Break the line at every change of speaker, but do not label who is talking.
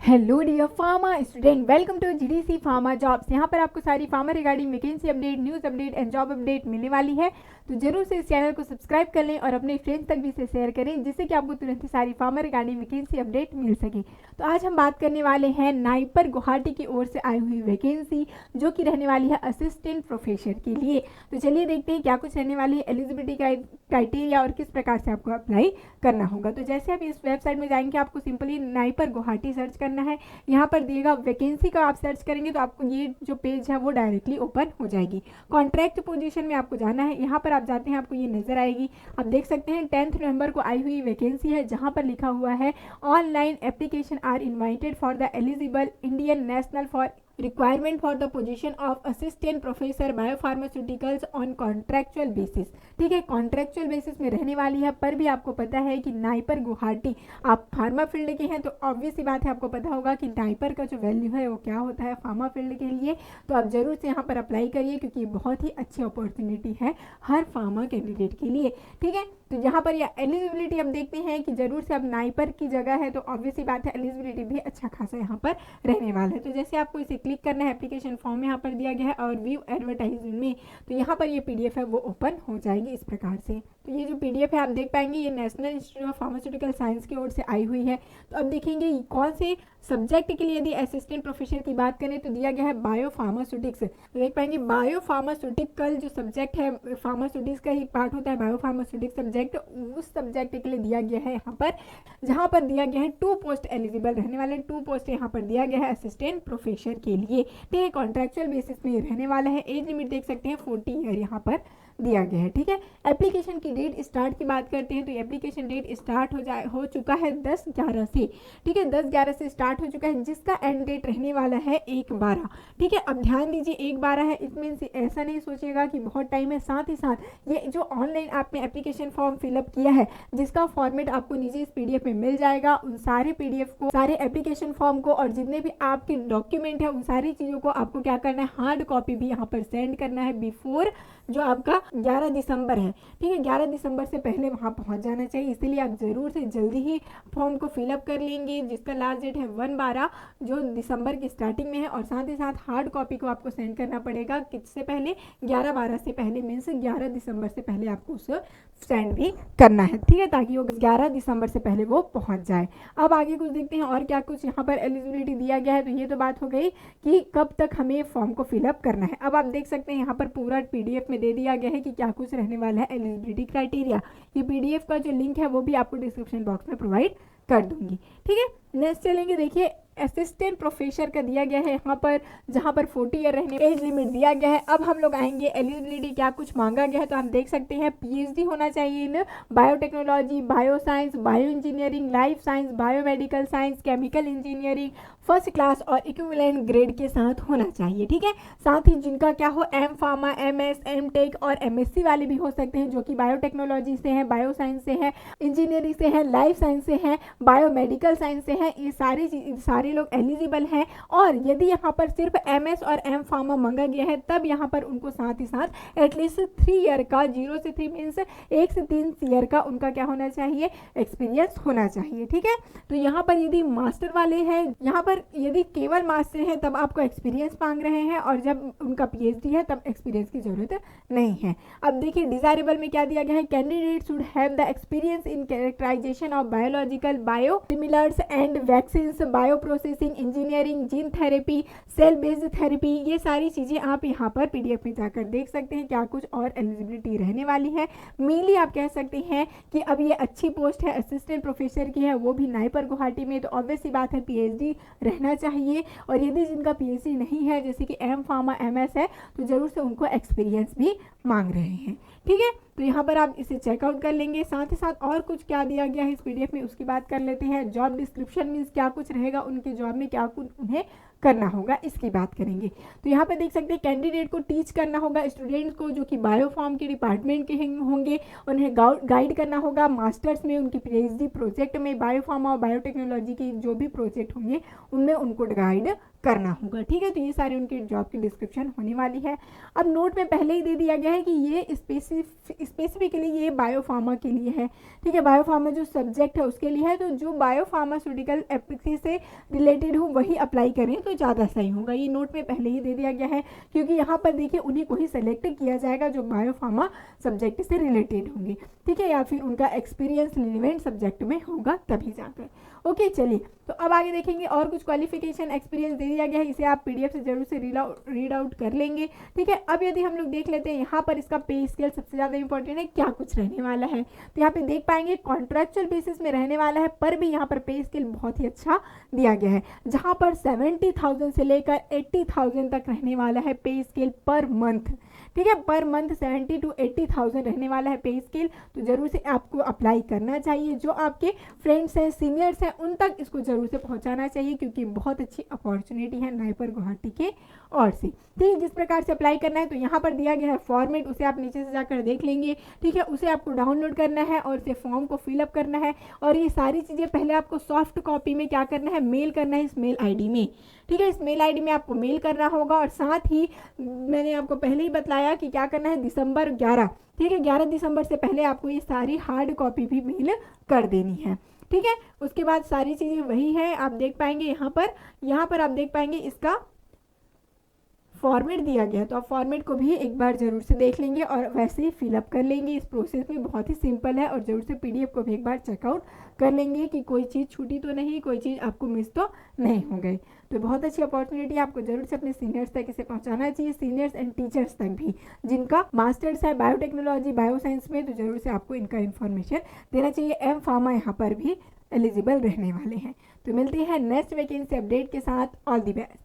Hello dear pharma student, welcome to GDC pharma jobs. यहाँ पर आपको सारी pharma regarding vacancy update, news update and job update मिलने वाली है। तो जरूर से इस चैनल को सब्सक्राइब कर लें और अपने फ्रेंड्स तक भी इसे शेयर करें, जिससे कि आपको तुरंत ही सारी फार्मा रिगार्डिंग वैकेंसी अपडेट मिल सके। तो आज हम बात करने वाले हैं नाइपर गुवाहाटी की ओर से आई हुई वैकेंसी, जो कि रहने वाली है असिस्टेंट प्रोफेसर के लिए। तो चलिए देखते हैं क्या कुछ रहने वाली है, एलिजिबिलिटी क्राइटेरिया और किस प्रकार से आपको अप्लाई करना होगा। तो जैसे आप इस वेबसाइट में जाएंगे, आपको सिंपली नाइपर गुवाहाटी सर्च करना है। यहाँ पर दिएगा वैकेंसी का आप सर्च करेंगे तो आपको ये जो पेज है वो डायरेक्टली ओपन हो जाएगी। कॉन्ट्रैक्ट पोजीशन में आपको जाना है। यहाँ पर आप जाते हैं, आपको ये नजर आएगी। आप देख सकते हैं 10 नवंबर को आई हुई वैकेंसी है, जहाँ पर लिखा हुआ है online application are invited for the eligible Indian national for requirement for the position of assistant professor biopharmaceuticals on contractual basis. ठीक है, कॉन्ट्रैक्चुअल बेसिस में रहने वाली है, पर भी आपको पता है कि नाइपर गुवाहाटी, आप फार्मा फील्ड के हैं तो ऑब्वियस सी बात है, आपको पता होगा कि नाइपर का जो वैल्यू है वो क्या होता है फार्मा फील्ड के लिए। तो आप जरूर से यहाँ पर अप्लाई करिए, क्योंकि ये बहुत ही अच्छी अपॉर्चुनिटी है हर फार्मा कैंडिडेट के लिए। ठीक है, तो यहाँ पर यह एलिजिबिलिटी अब देखते हैं कि जरूर से अब नाइपर की जगह है तो ऑब्वियस सी बात है एलिजिबिलिटी भी अच्छा खासा यहाँ पर रहने वाला है। तो जैसे आपको इसे क्लिक करना है, एप्लीकेशन फॉर्म यहाँ पर दिया गया है और व्यू एडवर्टाइजमेंट में, तो यहाँ पर ये पीडीएफ है वो ओपन हो जाएगी इस प्रकार से। तो ये जो पीडीएफ है आप देख पाएंगे, ये national institute of pharmaceutical science की ओर से आई हुई है। तो अब देखेंगे कौन से सब्जेक्ट के लिए यदि असिस्टेंट प्रोफेसर की बात करें तो दिया गया है बायो फार्मास्यूटिक्स। तो देख पाएंगे बायो फार्मास्यूटिकल जो सब्जेक्ट है, फार्मास्यूटिक्स का ही पार्ट होता है बायो फार्मास्यूटिक्स सब्जेक्ट, उस सब्जेक्ट के लिए दिया गया है यहाँ पर, जहाँ पर दिया गया है 2 पोस्ट एलिजिबल रहने वाले, 2 पोस्ट यहाँ पर दिया गया है असिस्टेंट प्रोफेसर के लिए। ठीक है, कॉन्ट्रैक्चुअल बेसिस में रहने वाला है। एज लिमिट देख सकते हैं 40 ईयर यहाँ पर दिया गया है। ठीक है, एप्लीकेशन की डेट स्टार्ट की बात करते हैं तो एप्लीकेशन डेट स्टार्ट हो चुका है 10/11 से। ठीक है, 10/11 से स्टार्ट हो चुका है, जिसका एंड डेट रहने वाला है 1/12। ठीक है, अब ध्यान दीजिए 1/12 है, इट मीन्स ऐसा नहीं सोचिएगा कि बहुत टाइम है। साथ ही साथ ये जो ऑनलाइन आपने एप्लीकेशन फॉर्म फिलअप किया है, जिसका फॉर्मेट आपको नीचे इस पीडीएफ में मिल जाएगा, उन सारे पीडीएफ को, सारे एप्लीकेशन फॉर्म को और जितने भी आपके डॉक्यूमेंट है, उन सारी चीज़ों को आपको क्या करना है, हार्ड कॉपी भी यहाँ पर सेंड करना है बिफोर जो आपका 11 दिसंबर है। ठीक है, 11 दिसंबर से पहले वहाँ पहुँच जाना चाहिए, इसीलिए आप ज़रूर से जल्दी ही फॉर्म को फिलअप कर लेंगे, जिसका लास्ट डेट है 1/12 जो दिसंबर की स्टार्टिंग में है। और साथ ही साथ हार्ड कॉपी को आपको सेंड करना पड़ेगा किससे पहले, 11/12 से पहले, मीन्स 11 दिसंबर से पहले आपको उसे सेंड भी करना है। ठीक है, ताकि वो 11 दिसंबर से पहले वो पहुंच जाए। अब आगे कुछ देखते हैं और क्या कुछ यहाँ पर एलिजिबिलिटी दिया गया है। तो ये तो बात हो गई कि कब तक हमें फॉर्म को फिलअप करना है। अब आप देख सकते हैं यहाँ पर पूरा पीडीएफ में दे दिया गया है कि क्या कुछ रहने वाला है एलिजिबिलिटी क्राइटेरिया। ये पीडीएफ का जो लिंक है वो भी आपको डिस्क्रिप्शन बॉक्स में प्रोवाइड कर दूंगी। ठीक है, नेक्स्ट चलेंगे। देखिए असिस्टेंट प्रोफेसर का दिया गया है यहाँ पर, जहाँ पर 40 ईयर रहने एज लिमिट दिया गया है। अब हम लोग आएंगे एलिजिबिलिटी क्या कुछ मांगा गया है। तो आप देख सकते हैं पीएचडी होना चाहिए इन biotechnology, bio science, bio engineering, life science, biomedical science, chemical engineering first class और इक्विवेलेंट ग्रेड के साथ होना चाहिए। ठीक है, साथ ही जिनका क्या हो M pharma, MS, M tech और एमएससी वाले भी हो सकते हैं, जो कि बायोटेक्नोलॉजी से हैं, बायो साइंस से है, इंजीनियरिंग से है, लाइफ साइंस से है, बायोमेडिकल साइंस से है। ये सारे लोग एलिजिबल हैं। और यदि यहाँ पर सिर्फ एमएस और एम फार्मा मांगा गया है, तब यहाँ पर उनको साथ ही साथ एटलीस्ट 3 ईयर का, 0 से 3 मीन्स 1 से 3 ईयर का उनका क्या होना चाहिए, एक्सपीरियंस होना चाहिए। ठीक है, तो यहाँ पर यदि मास्टर वाले हैं, यहाँ पर यदि केवल मास्टर है तब आपको एक्सपीरियंस मांग रहे हैं, और जब उनका पीएचडी है तब एक्सपीरियंस की जरूरत नहीं है। अब देखिए डिजायरेबल में क्या दिया गया है, candidate should have the experience in characterization of biological, bio similars and vaccine, bio processing, engineering, gene therapy, cell based therapy. ये सारी चीज़ें आप यहाँ पर पीडीएफ में जाकर देख सकते हैं क्या कुछ और एलिजिबिलिटी रहने वाली है। मेनली आप कह सकते हैं कि अब ये अच्छी पोस्ट है, असिस्टेंट प्रोफेसर की है, वो भी नाइपर गुवाहाटी में, तो ऑब्वियस सी बात है पीएचडी रहना चाहिए। और यदि जिनका पीएचडी नहीं है, जैसे कि एम फार्मा, एमएस है, तो जरूर से उनको एक्सपीरियंस भी मांग रहे हैं। ठीक है, तो यहाँ पर आप इसे चेकआउट कर लेंगे। साथ ही साथ और कुछ क्या दिया गया है इस पीडीएफ में उसकी बात कर लेते हैं। जॉब डिस्क्रिप्शन मीन्स क्या कुछ रहेगा उनके जॉब में, क्या कुछ उन्हें करना होगा, इसकी बात करेंगे। तो यहाँ पे देख सकते हैं कैंडिडेट को टीच करना होगा स्टूडेंट्स को जो कि बायोफार्म के डिपार्टमेंट के होंगे, उन्हें गाइड करना होगा मास्टर्स में, उनकी पीएचडी प्रोजेक्ट में, बायोफार्मा और बायोटेक्नोलॉजी के जो भी प्रोजेक्ट होंगे उनमें उनको गाइड करना होगा। ठीक है, तो ये सारे उनके जॉब की डिस्क्रिप्शन होने वाली है। अब नोट में पहले ही दे दिया गया है कि ये स्पेसिफिकली ये बायोफार्मा के लिए है। ठीक है, बायोफार्मा जो सब्जेक्ट है उसके लिए है, तो जो बायोफार्मास्यूटिकल एप्लिकेशन से रिलेटेड हो वही अप्लाई करें तो ज़्यादा सही होगा। ये नोट में पहले ही दे दिया गया है, क्योंकि यहाँ पर देखिए उन्हीं को ही सेलेक्ट किया जाएगा जो बायोफार्मा सब्जेक्ट से रिलेटेड होंगे। ठीक है, या फिर उनका एक्सपीरियंस रिलेवेंट सब्जेक्ट में होगा तभी जाकर। ओके, चलिए तो अब आगे देखेंगे और कुछ क्वालिफिकेशन एक्सपीरियंस दे दिया गया है, इसे आप पीडीएफ से जरूर से रीड आउट कर लेंगे। ठीक है, अब यदि हम लोग देख लेते हैं यहाँ पर इसका पे स्केल सबसे ज़्यादा इंपॉर्टेंट है, क्या कुछ रहने वाला है। तो यहाँ पे देख पाएंगे कॉन्ट्रेक्चुअल बेसिस में रहने वाला है, पर भी यहाँ पर पे स्केल बहुत ही अच्छा दिया गया है, जहाँ पर 70,000 से लेकर 80,000 तक रहने वाला है पे स्केल पर मंथ। ठीक है, पर मंथ 70 to 80,000 रहने वाला है पे स्केल। तो जरूर से आपको अप्लाई करना चाहिए, जो आपके फ्रेंड्स हैं, सीनियर्स हैं, उन तक इसको जरूर से पहुंचाना चाहिए, क्योंकि बहुत अच्छी अपॉर्चुनिटी है नाइपर गुवाहाटी के और से। ठीक है, जिस प्रकार से अप्लाई करना है तो यहाँ पर दिया गया है फॉर्मेट, उसे आप नीचे से जाकर देख लेंगे। ठीक है, उसे आपको डाउनलोड करना है और उसे फॉर्म को फिलअप करना है, और ये सारी चीज़ें पहले आपको सॉफ्ट कॉपी में क्या करना है, मेल करना है इस मेल आईडी में। ठीक है, इस मेल आईडी में आपको मेल करना होगा, और साथ ही मैंने आपको पहले ही बताया कि क्या करना है, दिसंबर 11, ठीक है 11 दिसंबर से पहले आपको ये सारी हार्ड कॉपी भी मेल कर देनी है। ठीक है, उसके बाद सारी चीज़ें वही है, आप देख पाएंगे यहाँ पर आप देख पाएंगे इसका फॉर्मेट दिया गया है, तो आप फॉर्मेट को भी एक बार जरूर से देख लेंगे और वैसे ही फिलअप कर लेंगे। इस प्रोसेस में बहुत ही सिंपल है, और जरूर से पीडीएफ को भी एक बार चेकआउट कर लेंगे कि कोई चीज़ छूटी तो नहीं, कोई चीज़ आपको मिस तो नहीं हो गई। तो बहुत अच्छी अपॉर्चुनिटी है, आपको जरूर से अपने सीनियर्स तक इसे पहुंचाना चाहिए, सीनियर्स एंड टीचर्स तक भी जिनका मास्टर्स है बायोटेक्नोलॉजी बायोसाइंस में, तो जरूर से आपको इनका इन्फॉर्मेशन देना चाहिए। एम फार्मा यहाँ पर भी एलिजिबल रहने वाले हैं। तो मिलते हैं नेक्स्ट वैकेंसी अपडेट के साथ। All the best.